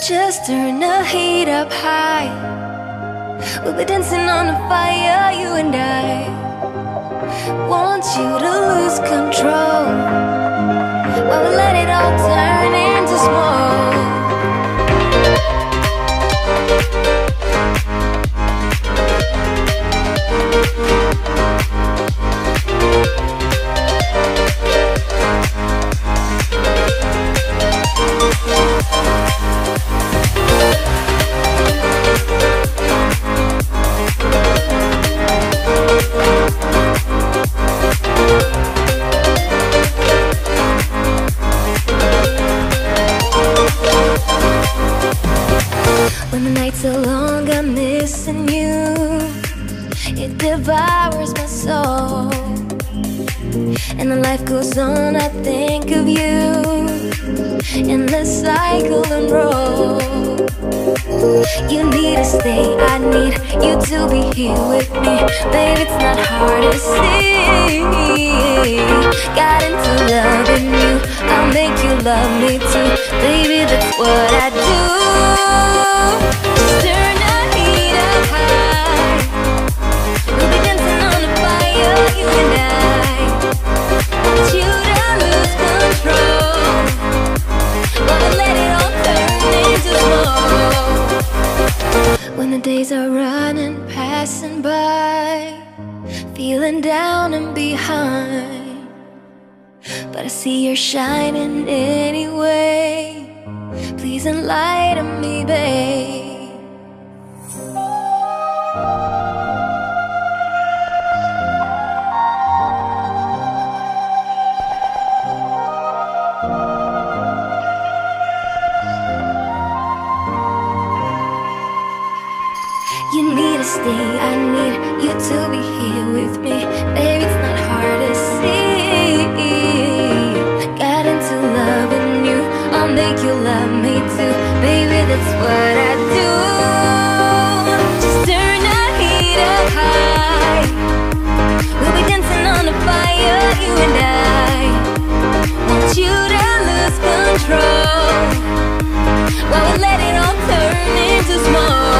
Just turn the heat up high. We'll be dancing on the fire, you and I. Want you to lose control while we let it all turn into smoke. When the nights are long, I'm missing you. It devours my soul. And the life goes on, I think of you. In the cycle and roll. You need to stay, I need you to be here with me. Baby, it's not hard to see. Got into loving you, I'll make you love me too. Baby, that's what I do. Just turn the heat up high. We'll be dancing on the fire, you and I. Want you to lose control while we let it all turn into smoke. When the days are running, passing by, feeling down and behind, but I see you're shining anyway. Please enlighten me, babe. You need to stay, I need you to be here with me. Baby, it's not hard to see. Got into loving you, I'll make you love me too. Baby, that's what I do. Just turn the heat up high. We'll be dancing on the fire, you and I. Want you to lose control while we let it all turn into smoke.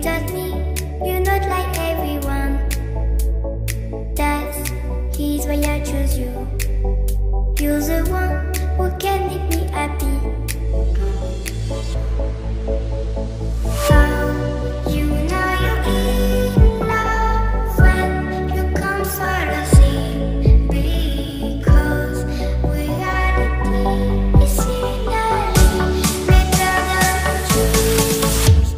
taught me you're not like everyone. He's why I choose you. You're the one who can make me happy. How you know you're in love when you come for the sea? Because reality is finally better than dreams.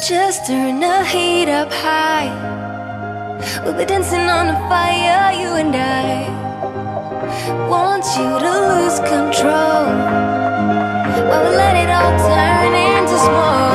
Just turn the heat up high. We'll be dancing on the fire, you and I. Want you to lose control while we let it all turn into smoke.